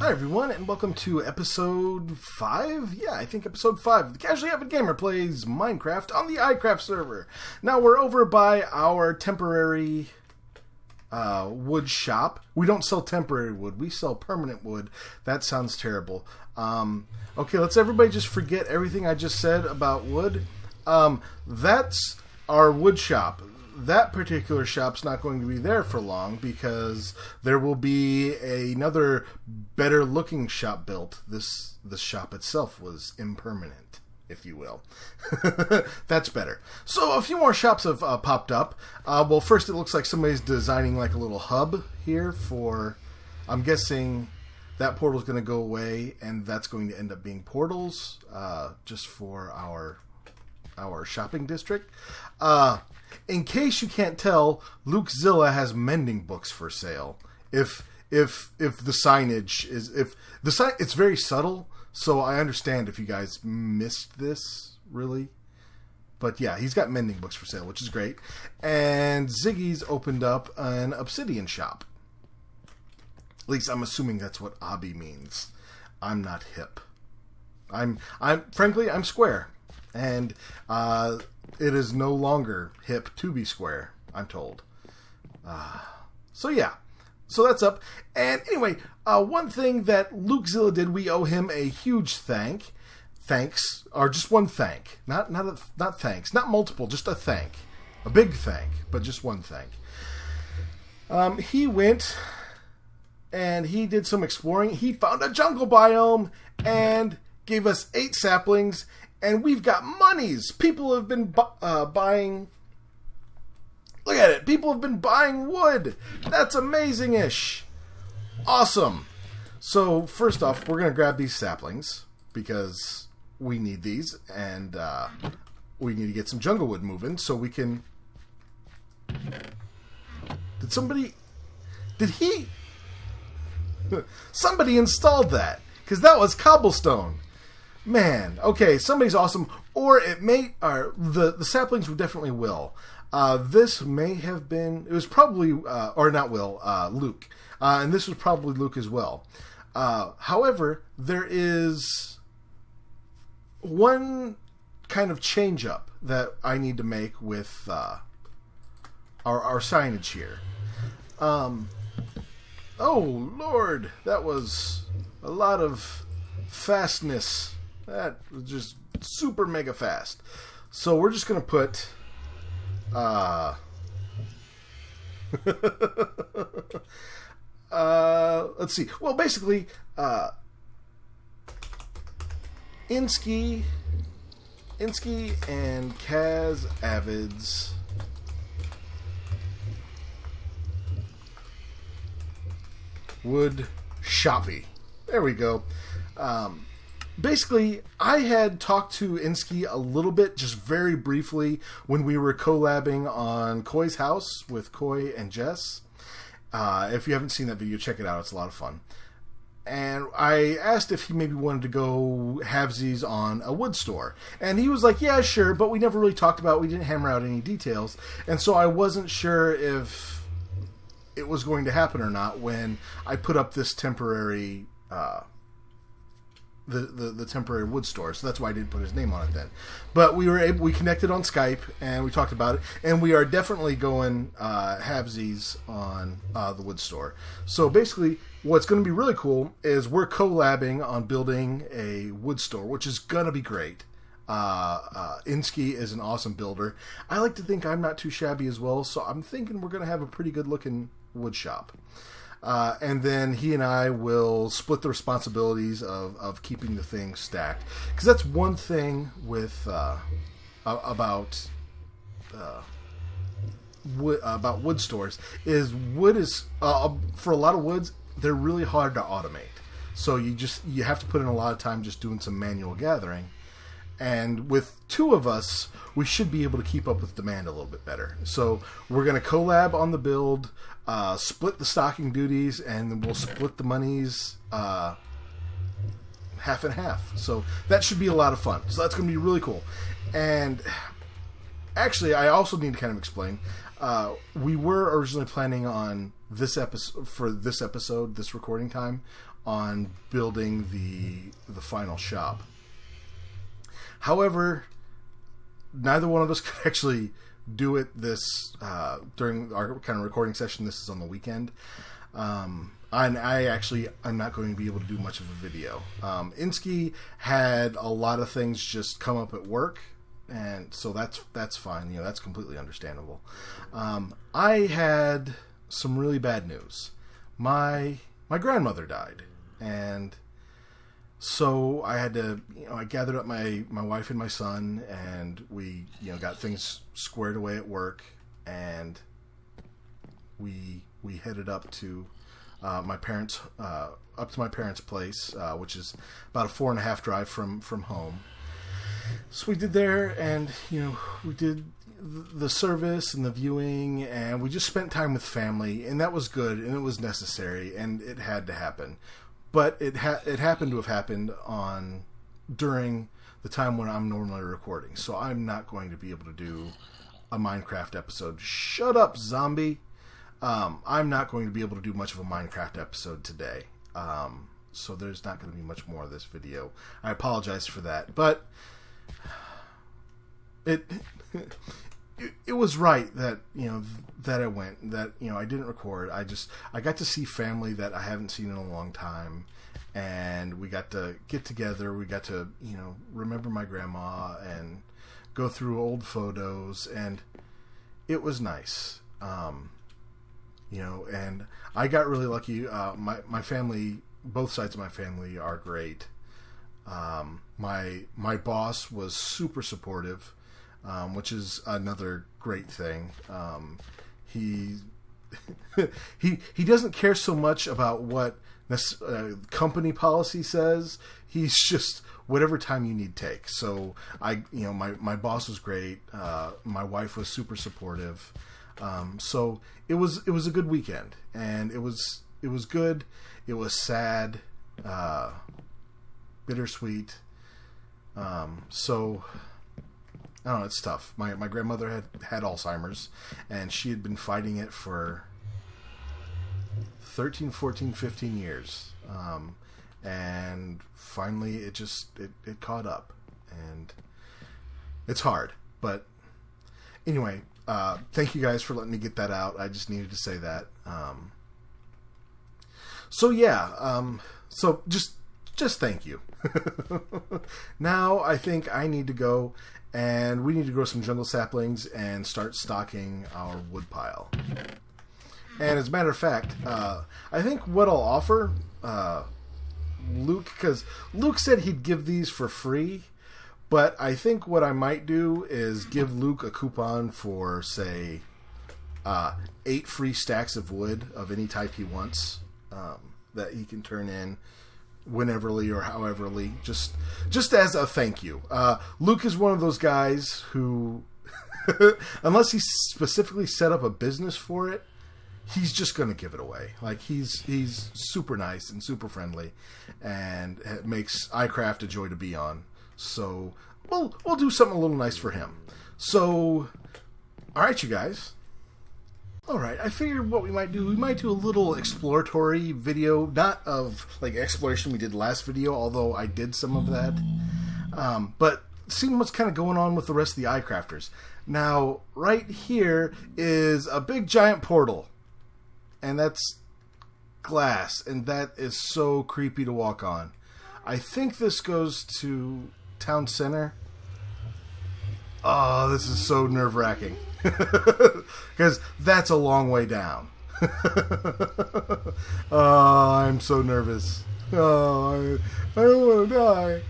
Hi everyone, and welcome to episode 5? Yeah, I think episode 5. The Casually Avid Gamer plays Minecraft on the iCraft server. Now we're over by our temporary wood shop. We don't sell temporary wood, we sell permanent wood. That sounds terrible. Okay, let's everybody just forget everything I just said about wood. That's our wood shop. That particular shop's not going to be there for long because there will be another better looking shop built. This shop itself was impermanent, if you will. That's better. So a few more shops have popped up. Well, first it looks like somebody's designing like a little hub here for, I'm guessing that portal's going to go away and that's going to end up being portals just for our shopping district. In case you can't tell, Lukezilla has mending books for sale. If the signage is it's very subtle, so I understand if you guys missed this really. But yeah, he's got mending books for sale, which is great. And Ziggy's opened up an obsidian shop. At least I'm assuming that's what obby means. I'm not hip. I'm frankly I'm square. And it is no longer hip to be square, I'm told. So yeah, so that's up. And anyway, one thing that Lukezilla did, we owe him a huge thanks, or just one thank, not thanks, not multiple, just a thank, a big thank, but just one thank. He went and he did some exploring. He found a jungle biome and gave us 8 saplings. And we've got monies. People have been buying. Look at it. People have been buying wood. That's amazing-ish. Awesome. So first off, we're going to grab these saplings because we need these, and we need to get some jungle wood moving so we can. Did he? Somebody installed that because that was cobblestone. Man, okay, somebody's awesome, or it may, or the saplings definitely will. This may have been, it was probably, or not Will, Luke, and this was probably Luke as well. However, there is one kind of change up that I need to make with our signage here. Oh, Lord, that was a lot of fastness. That was just super mega fast. So we're just going to put let's see. Well, basically Insky and Kaz Avid's wood shoppy. There we go. Basically, I had talked to Insky a little bit, just very briefly, when we were collabing on Koi's house with Koi and Jess. If you haven't seen that video, check it out. It's a lot of fun. And I asked if he maybe wanted to go halvesies on a wood store. And he was like, yeah, sure, but we never really talked about it. We didn't hammer out any details. And so I wasn't sure if it was going to happen or not when I put up this temporary the temporary wood store, so that's why I didn't put his name on it then. But we connected on Skype and we talked about it, and we are definitely going halvesies on the wood store. So basically, what's going to be really cool is we're collabing on building a wood store, which is going to be great. Insky is an awesome builder. I like to think I'm not too shabby as well, so I'm thinking we're going to have a pretty good looking wood shop. And then he and I will split the responsibilities of keeping the thing stacked. Because that's one thing with about wood stores is wood is for a lot of woods they're really hard to automate. So you have to put in a lot of time just doing some manual gathering. And with 2 of us, we should be able to keep up with demand a little bit better. So we're going to collab on the build, split the stocking duties, and then we'll split the monies half and half. So that should be a lot of fun. So that's going to be really cool. And actually, I also need to kind of explain. We were originally planning on this episode, this recording time, on building the final shop. However, neither one of us could actually do it during our kind of recording session. This is on the weekend. And I'm not going to be able to do much of a video. Insky had a lot of things just come up at work, and so that's fine. That's completely understandable. I had some really bad news. My grandmother died, and so I had to, I gathered up my wife and my son, and we, got things squared away at work, and we headed up to my parents' place, which is about a 4.5 drive from home. So we did there, and we did the service and the viewing, and we just spent time with family, and that was good, and it was necessary, and it had to happen. But it happened to have happened during the time when I'm normally recording, so I'm not going to be able to do a Minecraft episode. Shut up, zombie! I'm not going to be able to do much of a Minecraft episode today, so there's not going to be much more of this video. I apologize for that, but it was right that that I went, that I didn't record. I got to see family that I haven't seen in a long time, and we got to get together. We got to remember my grandma and go through old photos, and it was nice. And I got really lucky. My family, both sides of my family, are great. My boss was super supportive, which is another great thing. He he doesn't care so much about what company policy says. He's just whatever time you need take. So my boss was great. My wife was super supportive. So it was a good weekend, and it was good. It was sad, bittersweet. So I don't know, it's tough. My grandmother had Alzheimer's, and she had been fighting it for 13, 14, 15 years. And finally it caught up, and it's hard. But anyway, thank you guys for letting me get that out. I just needed to say that. So just thank you. Now I think I need to go, and we need to grow some jungle saplings and start stocking our wood pile. And as a matter of fact, I think what I'll offer Luke, because Luke said he'd give these for free, but I think what I might do is give Luke a coupon for, say, 8 free stacks of wood of any type he wants, that he can turn in wheneverly or howeverly, just as a thank you. Luke is one of those guys who, unless he specifically set up a business for it, he's just going to give it away. Like, he's super nice and super friendly, and it makes iCraft a joy to be on. So we'll do something a little nice for him. So, all right, you guys. All right, I figured what we might do a little exploratory video, not of like exploration we did last video, although I did some of that, but seeing what's kind of going on with the rest of the iCrafters. Now, right here is a big giant portal, and that's glass, and that is so creepy to walk on. I think this goes to Town Center. Oh, this is so nerve-wracking. Because that's a long way down. Oh, I'm so nervous. Oh, I don't want to die.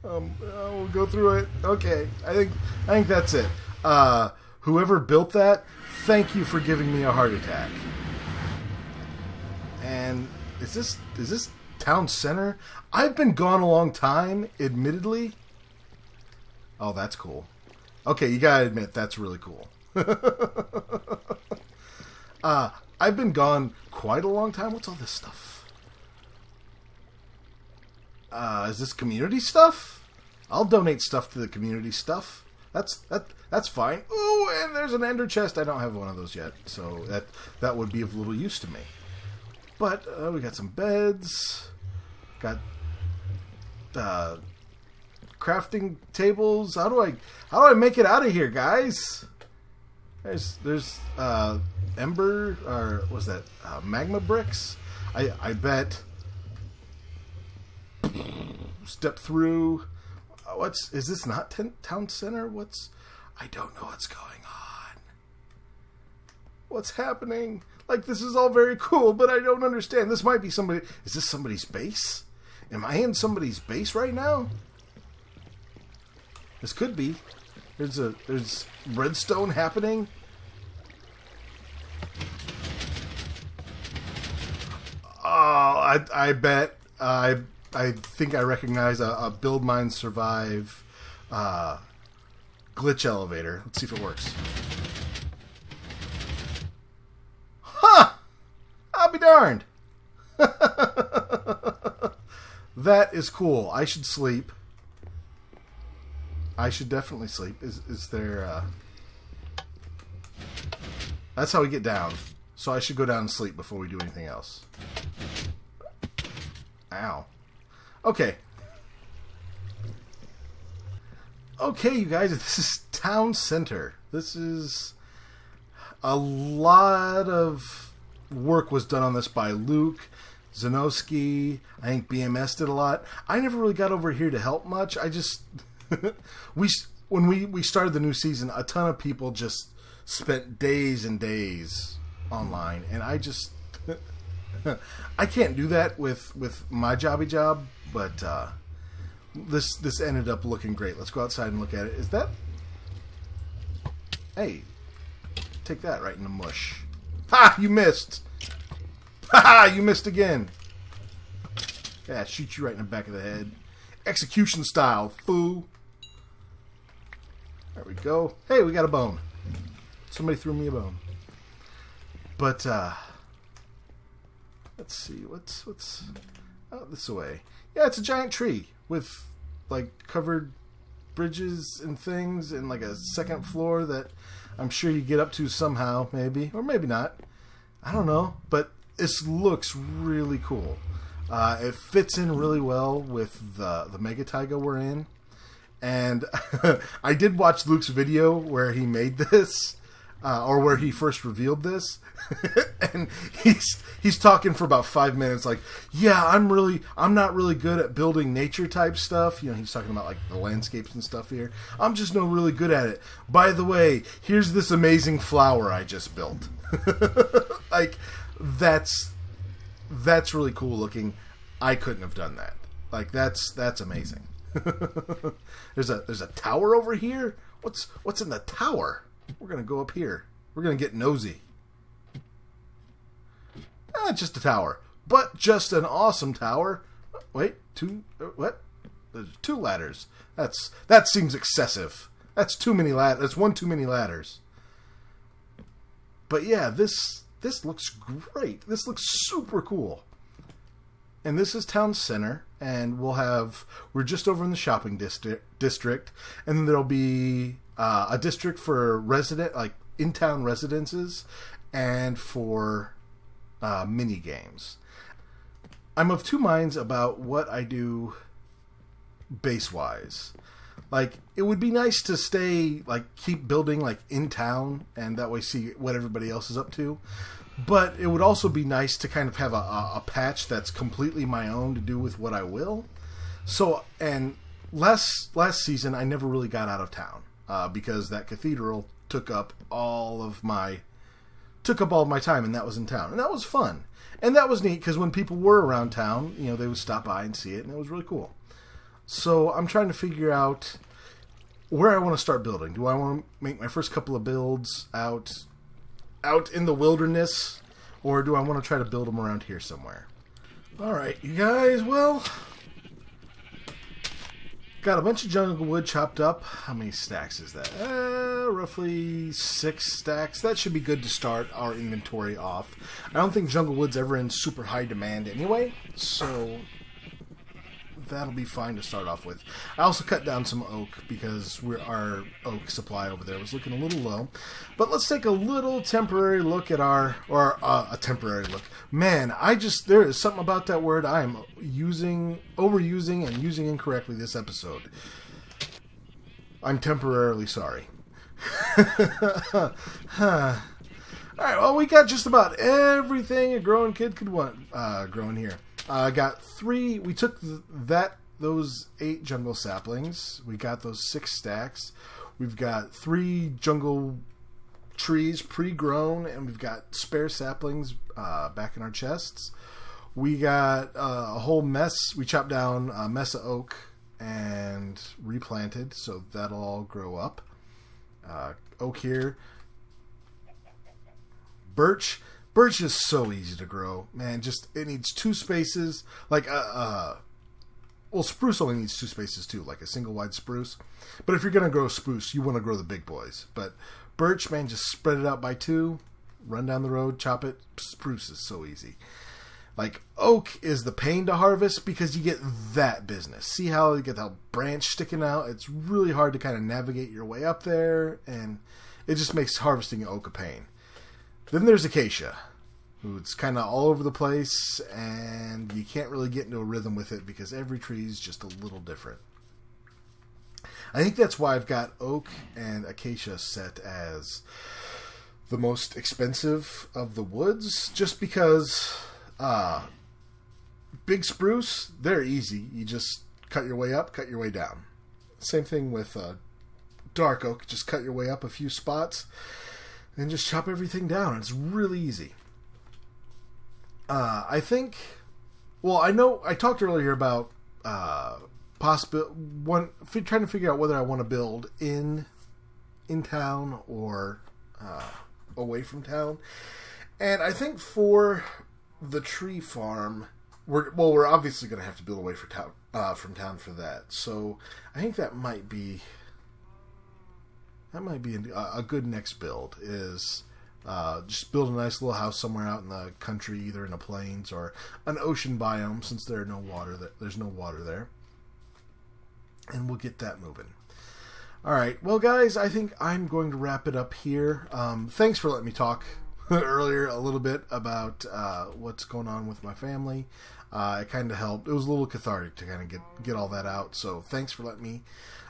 We'll go through it. Okay, I think that's it. Whoever built that, thank you for giving me a heart attack. And is this Town Center? I've been gone a long time, admittedly. Oh, that's cool. Okay, you gotta admit, that's really cool. I've been gone quite a long time. What's all this stuff? Is this community stuff? I'll donate stuff to the community stuff. That's fine. Ooh, and there's an ender chest. I don't have one of those yet, so that would be of little use to me. But we got some beds. Got crafting tables. How do I make it out of here, guys? There's ember, or was that magma bricks? I bet. Step through. Is this not town center? I don't know what's going on. What's happening? Like, this is all very cool, but I don't understand. This might be somebody. Is this somebody's base? Am I in somebody's base right now? This could be. There's redstone happening. Oh, I bet. I think I recognize a Build Mine Survive glitch elevator. Let's see if it works. Huh! I'll be darned. That is cool. I should sleep. I should definitely sleep. Is there... That's how we get down. So I should go down and sleep before we do anything else. Ow. Okay. Okay, you guys, this is Town Center. This is... A lot of work was done on this by Luke, Zanowski. I think BMS did a lot. I never really got over here to help much. I just... when we started the new season, a ton of people just spent days and days online, and I just... I can't do that with my jobby job, but this ended up looking great. Let's go outside and look at it. Is that... Hey, take that right in the mush. Ha! You missed! Ha! You missed again. Yeah, shoot you right in the back of the head. Execution style, foo. There we go. Hey, we got a bone. Somebody threw me a bone. But, let's see, what's out this way. Yeah, it's a giant tree with, like, covered bridges and things and, like, a second floor that I'm sure you get up to somehow, maybe. Or maybe not. I don't know. But this looks really cool. It fits in really well with the Mega Taiga we're in. And I did watch Luke's video where he made this, or where he first revealed this. And he's talking for about 5 minutes like, yeah, I'm not really good at building nature type stuff. You know, he's talking about like the landscapes and stuff here. I'm just not really good at it. By the way, here's this amazing flower I just built. Like, that's really cool looking. I couldn't have done that. Like, that's amazing. There's a tower over here. What's in the tower? We're gonna go up here. We're gonna get nosy. Just a tower, but just an awesome tower. Wait, what? There's 2 ladders. That seems excessive. That's too many ladders. That's one too many ladders. But yeah, this looks great. This looks super cool. And this is Town Center, and we're just over in the shopping district, and then there'll be a district for in-town residences, and for mini games. I'm of 2 minds about what I do base-wise. Like, it would be nice to keep building in town, and that way see what everybody else is up to. But it would also be nice to kind of have a patch that's completely my own to do with what I will. So, and last season, I never really got out of town because that cathedral took up all of my time, and that was in town, and that was fun, and that was neat because when people were around town, you know, they would stop by and see it, and it was really cool. So I'm trying to figure out where I want to start building. Do I want to make my first couple of builds out in the wilderness, or do I want to try to build them around here somewhere? Alright, you guys, well, got a bunch of jungle wood chopped up. How many stacks is that? Roughly 6 stacks. That should be good to start our inventory off. I don't think jungle wood's ever in super high demand anyway, so that'll be fine to start off with. I also cut down some oak because our oak supply over there was looking a little low. But let's take a little temporary look at a temporary look. Man, there is something about that word I'm overusing and using incorrectly this episode. I'm temporarily sorry. Alright, well, we got just about everything a growing kid could want growing here. We took those 8 jungle saplings. We got those 6 stacks. We've got 3 jungle trees pre-grown, and we've got spare saplings back in our chests. We got a whole mess. We chopped down a mess of oak and replanted, so that'll all grow up. Oak here. Birch is so easy to grow, man. It needs 2 spaces. Spruce only needs 2 spaces too, like a single wide spruce. But if you're gonna grow spruce, you want to grow the big boys. But birch, man, just spread it out by 2, run down the road, chop it. Spruce is so easy. Like, oak is the pain to harvest because you get that business. See how you get that branch sticking out? It's really hard to kind of navigate your way up there, and it just makes harvesting oak a pain. Then there's acacia, who's kind of all over the place, and you can't really get into a rhythm with it because every tree is just a little different. I think that's why I've got oak and acacia set as the most expensive of the woods, just because big spruce, they're easy. You just cut your way up, cut your way down. Same thing with dark oak, just cut your way up a few spots and just chop everything down. It's really easy. I know I talked earlier about trying to figure out whether I want to build in town or away from town. And I think for the tree farm, we're obviously going to have to build away from town for that. So I think that might be a good next build, is just build a nice little house somewhere out in the country, either in the plains or an ocean biome, since there's no water there. And we'll get that moving. Alright, well guys, I think I'm going to wrap it up here. Thanks for letting me talk earlier a little bit about what's going on with my family. It kind of helped. It was a little cathartic to kind of get all that out, so thanks for letting me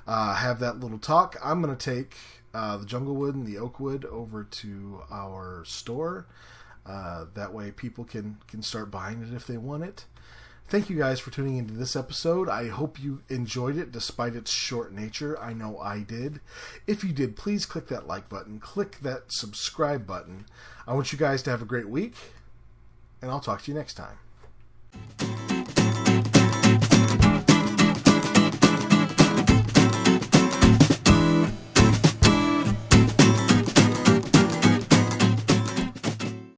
have that little talk. I'm going to take the jungle wood and the oak wood over to our store. That way people can start buying it if they want it. Thank you guys for tuning into this episode. I hope you enjoyed it despite its short nature. I know I did. If you did, please click that like button. Click that subscribe button. I want you guys to have a great week, and I'll talk to you next time.